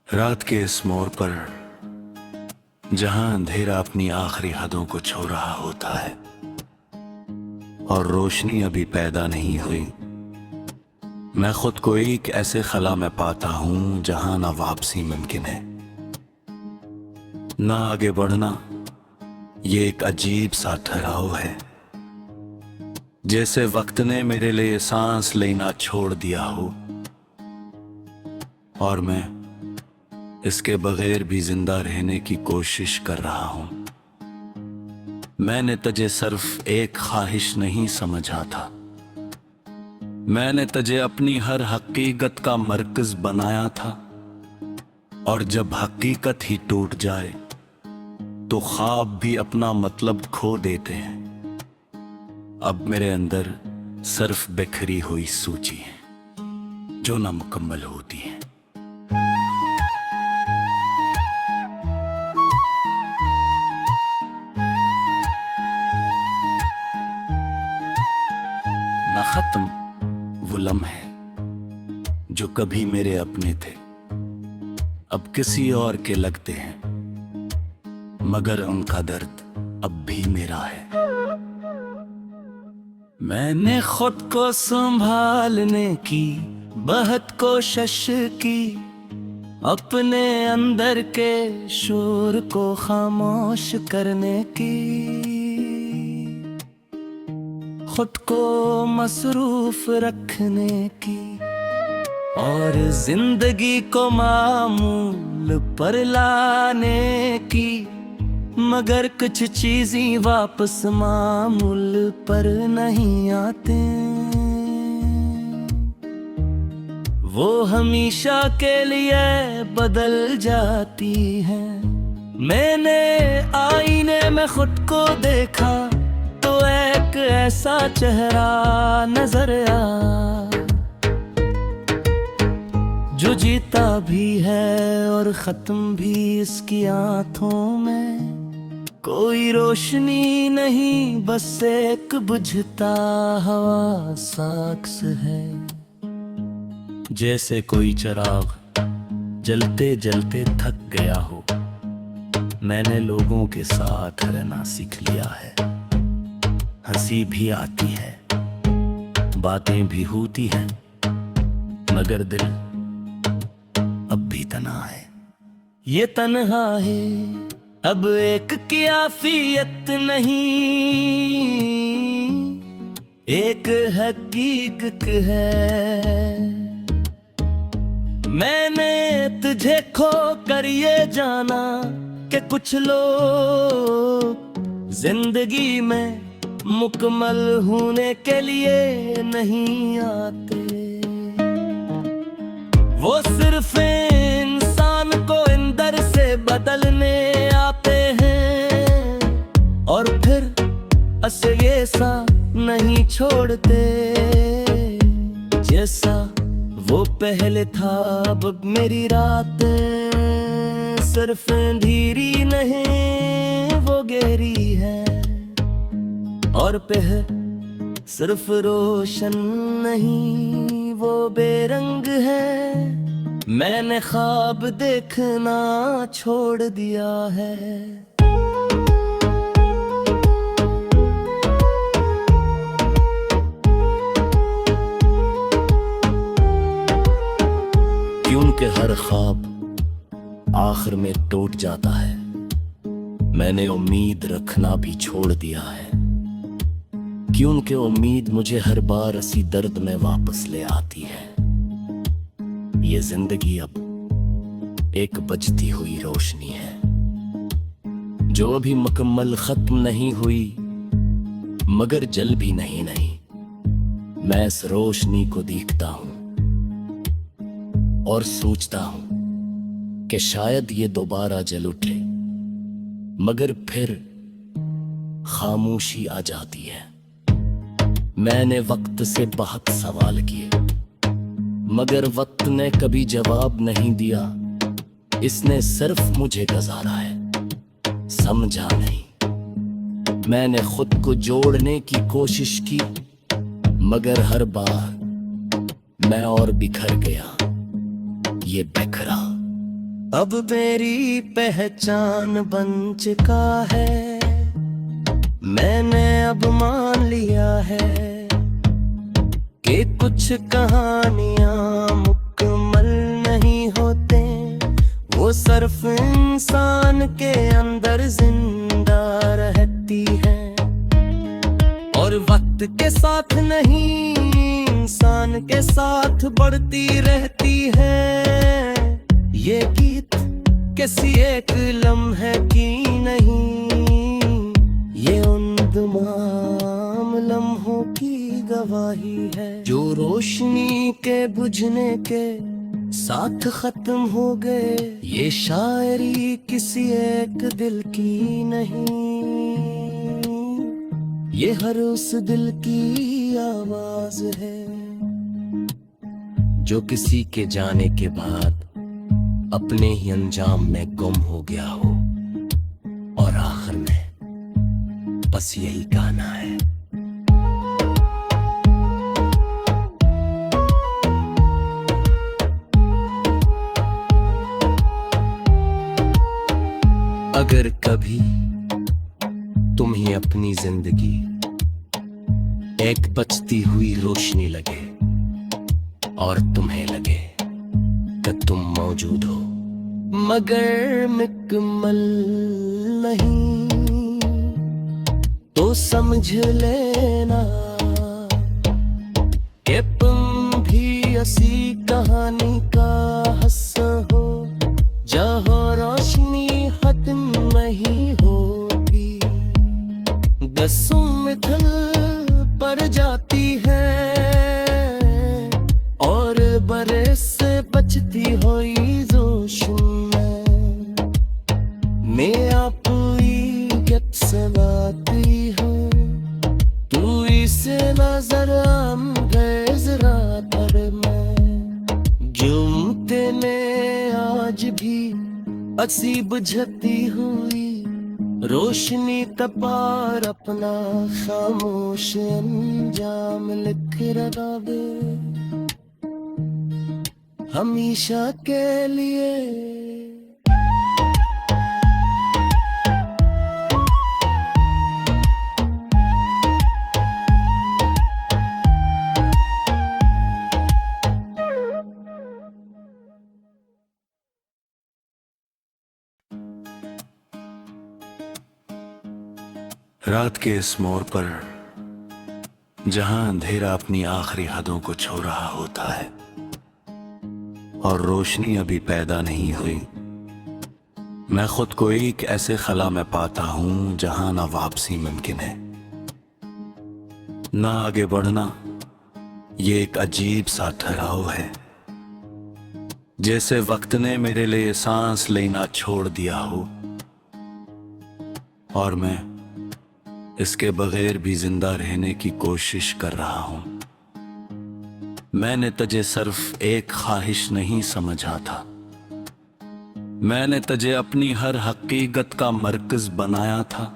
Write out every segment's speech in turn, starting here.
रात के इस मोड़ पर जहां अंधेरा अपनी आखिरी हदों को छू रहा होता है और रोशनी अभी पैदा नहीं हुई, मैं खुद को एक ऐसे खला में पाता हूं जहां ना वापसी मुमकिन है ना आगे बढ़ना। ये एक अजीब सा ठहराव है, जैसे वक्त ने मेरे लिए सांस लेना छोड़ दिया हो और मैं इसके बगैर भी जिंदा रहने की कोशिश कर रहा हूं। मैंने तुझे सिर्फ एक ख्वाहिश नहीं समझा था, मैंने तुझे अपनी हर हकीकत का मरकज बनाया था। और जब हकीकत ही टूट जाए तो ख्वाब भी अपना मतलब खो देते हैं। अब मेरे अंदर सिर्फ बिखरी हुई सूची है जो ना मुकम्मल होती है। ना खत्म वो लम्हे जो कभी मेरे अपने थे, अब किसी और के लगते हैं, मगर उनका दर्द अब भी मेरा है। मैंने खुद को संभालने की बहुत कोशिश की, अपने अंदर के शोर को खामोश करने की, खुद को मसरूफ रखने की और जिंदगी को मामूल पर लाने की। मगर कुछ चीजें वापस मामूल पर नहीं आते, वो हमेशा के लिए बदल जाती है। मैंने आईने में खुद को देखा तो एक ऐसा चेहरा नजर आया जो जीता भी है और खत्म भी। इसकी आंखों में कोई रोशनी नहीं, बस एक बुझता हवा साक्स है। जैसे कोई चिराग जलते जलते थक गया हो, मैंने लोगों के साथ रहना सीख लिया है। हंसी भी आती है, बातें भी होती हैं, मगर दिल अब भी तन्हा है। ये तन्हा है अब एक कियाफियत नहीं, एक हकीकत है। मैंने तुझे खो कर ये जाना कि कुछ लोग जिंदगी में मुकम्मल होने के लिए नहीं आते, वो सिर्फ इंसान को अंदर से बदलने आते हैं और फिर ऐसे ऐसा नहीं छोड़ते जैसा वो पहले था। अब मेरी रात सिर्फ अंधेरी नहीं वो गहरी है, और सिर्फ रोशन नहीं वो बेरंग है। मैंने ख्वाब देखना छोड़ दिया है। क्योंकि हर ख्वाब आखिर में टूट जाता है, मैंने उम्मीद रखना भी छोड़ दिया है। क्योंकि उम्मीद मुझे हर बार इसी दर्द में वापस ले आती है। ये जिंदगी अब एक बजती हुई रोशनी है जो अभी मुकम्मल खत्म नहीं हुई, मगर जल भी नहीं। मैं इस रोशनी को देखता हूं और सोचता हूं कि शायद ये दोबारा जल उठे, मगर फिर खामोशी आ जाती है। मैंने वक्त से बहुत सवाल किए, मगर वक्त ने कभी जवाब नहीं दिया। इसने सिर्फ मुझे गुजारा है, समझा नहीं। मैंने खुद को जोड़ने की कोशिश की, मगर हर बार मैं और बिखर गया। ये बिखरा अब मेरी पहचान बन चुका है, मैंने अब मान लिया है कि कुछ कहानियां मुकम्मल नहीं होते, वो सिर्फ इंसान के अंदर जिंदा रहती है और वक्त के साथ नहीं, इंसान के साथ बढ़ती रहती है। ये गीत किसी एक लम्हे की नहीं, ये उन तमाम लम्हों की गवाही है जो रोशनी के बुझने के साथ खत्म हो गए। ये शायरी किसी एक दिल की नहीं, ये हर उस दिल की आवाज है जो किसी के जाने के बाद अपने ही अंजाम में गुम हो गया हो और आखिर में बस यही गाना है। अगर कभी तुम ही अपनी जिंदगी एक बचती हुई रोशनी लगे और तुम्हें लगे कि तुम मौजूद हो मगर मुकम्मल नहीं, तो समझ लेना कि तुम भी ऐसी कहानी का हिस्सा हो जहाँ रोशनी खत्म नहीं होती, दसों में ढल पड़ जाती है और बरस से बचती हुई रोशनी में आप से बाती हो। तू इसे नजर अंगेज रात में जुमते में आज भी असी बुझती हुई रोशनी तपार अपना खामोश अंजाम लिख रहा दे हमेशा के लिए। रात के इस मोड़ पर जहां अंधेरा अपनी आखिरी हदों को छू रहा होता है और रोशनी अभी पैदा नहीं हुई, मैं खुद को एक ऐसे खला में पाता हूं जहां ना वापसी मुमकिन है ना आगे बढ़ना। ये एक अजीब सा ठहराव है, जैसे वक्त ने मेरे लिए सांस लेना छोड़ दिया हो और मैं इसके बगैर भी जिंदा रहने की कोशिश कर रहा हूं। मैंने तुझे सिर्फ एक ख्वाहिश नहीं समझा था, मैंने तुझे अपनी हर हकीकत का मरकज बनाया था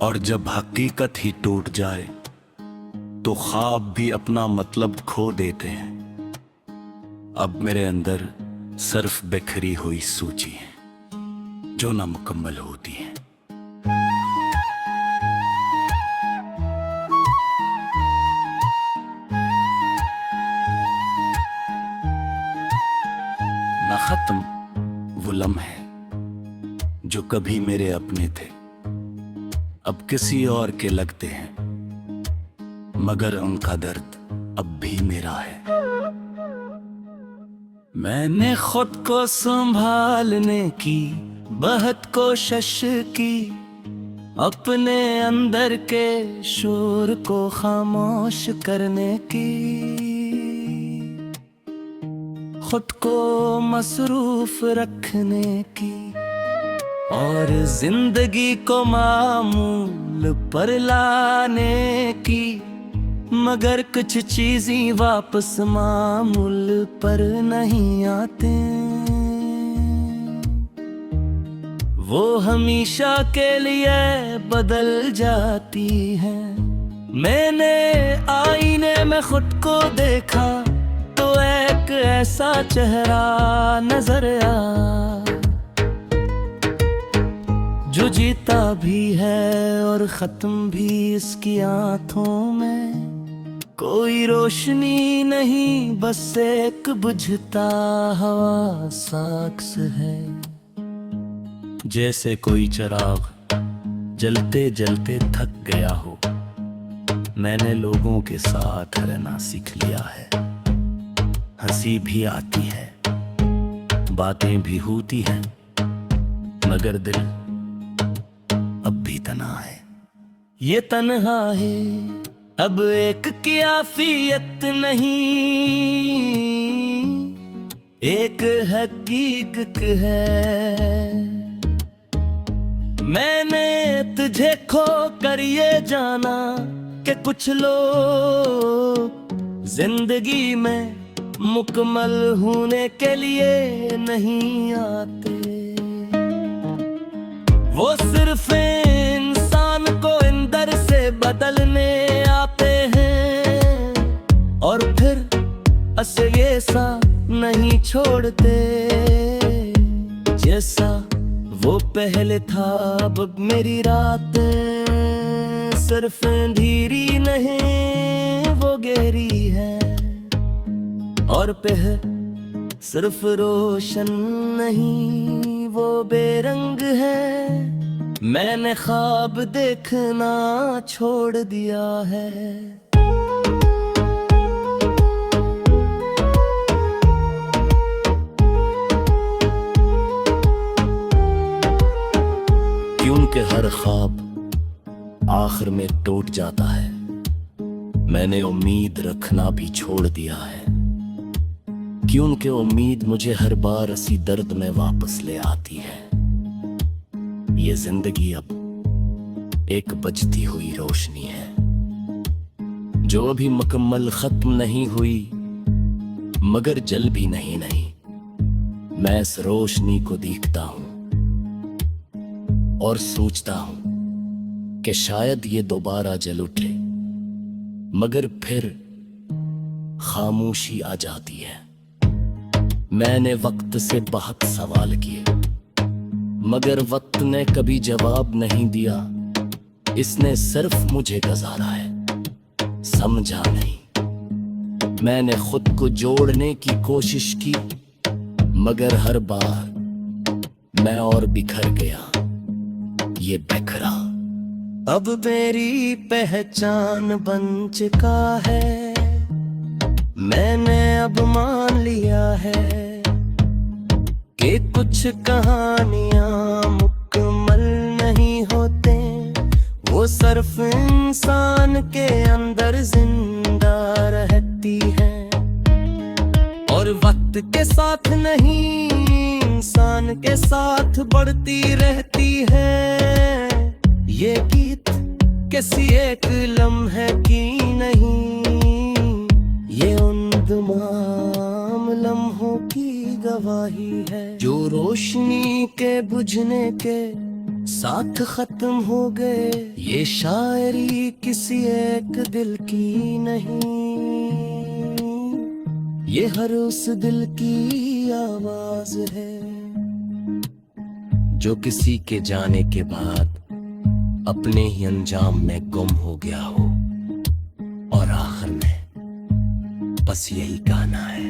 और जब हकीकत ही टूट जाए तो ख्वाब भी अपना मतलब खो देते हैं। अब मेरे अंदर सिर्फ बिखरी हुई सूची है जो ना मुकम्मल होती है। ना खत्म वो लम्हे जो कभी मेरे अपने थे, अब किसी और के लगते हैं, मगर उनका दर्द अब भी मेरा है। मैंने खुद को संभालने की बहुत कोशिश की, अपने अंदर के शोर को खामोश करने की, खुद को मसरूफ रखने की और जिंदगी को मामूल पर लाने की, मगर कुछ चीजें वापस मामूल पर नहीं आते। वो हमेशा के लिए बदल जाती है। मैंने आईने में खुद को देखा तो एक ऐसी ऐसा चेहरा नजर आ जो जीता भी है और खत्म भी इसकी आंखों में। कोई रोशनी नहीं, बस एक बुझता हवा साक्स है। जैसे कोई चिराग जलते जलते थक गया हो। मैंने लोगों के साथ रहना सीख लिया है। हंसी भी आती है, बातें भी होती हैं, मगर दिल अब भी तना है। ये तन्हा है, अब एक की आफियत नहीं, एक हकीकत है। मैंने तुझे खो कर ये जाना कि कुछ लोग जिंदगी में मुकम्मल होने के लिए नहीं आते। वो सिर्फ इंसान को अंदर से बदलने आते हैं और फिर ऐसे सा नहीं छोड़ते जैसा वो पहले था। अब मेरी रातें सिर्फ अंधेरी नहीं, वो गहरी है और सिर्फ रोशन नहीं, वो बेरंग है। मैंने ख्वाब देखना छोड़ दिया है। क्योंकि हर ख्वाब आखिर में टूट जाता है। मैंने उम्मीद रखना भी छोड़ दिया है, क्योंकि उम्मीद मुझे हर बार इसी दर्द में वापस ले आती है। ये जिंदगी अब एक बजती हुई रोशनी है जो अभी मुकम्मल खत्म नहीं हुई, मगर जल भी नहीं। मैं इस रोशनी को देखता हूं और सोचता हूं कि शायद ये दोबारा जल उठे, मगर फिर खामोशी आ जाती है। मैंने वक्त से बहुत सवाल किए, मगर वक्त ने कभी जवाब नहीं दिया। इसने सिर्फ मुझे गुजारा है, समझा नहीं। मैंने खुद को जोड़ने की कोशिश की, मगर हर बार मैं और बिखर गया। ये बिखरा अब मेरी पहचान बन चुका है। मैंने अब मान लिया है कि कुछ कहानियां मुकम्मल नहीं होते, वो सिर्फ इंसान के अंदर जिंदा रहती है और वक्त के साथ नहीं, इंसान के साथ बढ़ती रहती है। ये गीत किसी एक लम्हे की नहीं, ये उन तमाम लम्हों की गवाही है जो रोशनी के बुझने के साथ खत्म हो गए। ये शायरी किसी एक दिल की नहीं, ये हर उस दिल की आवाज है जो किसी के जाने के बाद अपने ही अंजाम में गुम हो गया हो और आखिर में बस यही गाना है।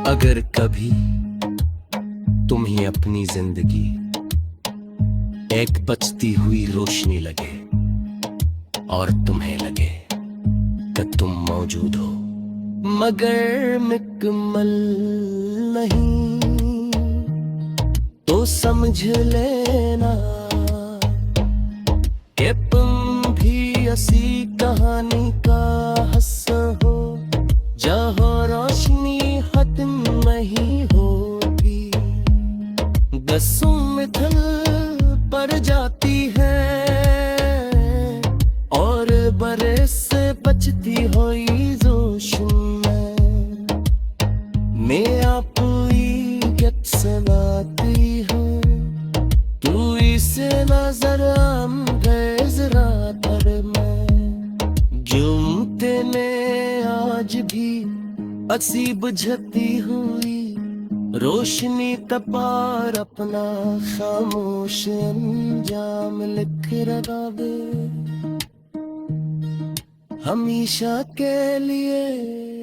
अगर कभी तुम ही अपनी जिंदगी एक बचती हुई रोशनी लगे और तुम्हें लगे कि तुम मौजूद हो, मगर मुकम्मल नहीं, तो समझ लेना कि तुम भी ऐसी कहानी का हिस्सा हो जहाँ रोशनी खत्म नहीं होती। दसों में ढल पड़ जाती है और बरस से बचती हुई जोश में आप ही गत से बाती हो। तू इस से नजर अंगेज रात में जुमते ने आज भी असी बुझती हुई रोशनी तपार अपना खामोश अंजाम लिख रहा वे हमेशा के लिए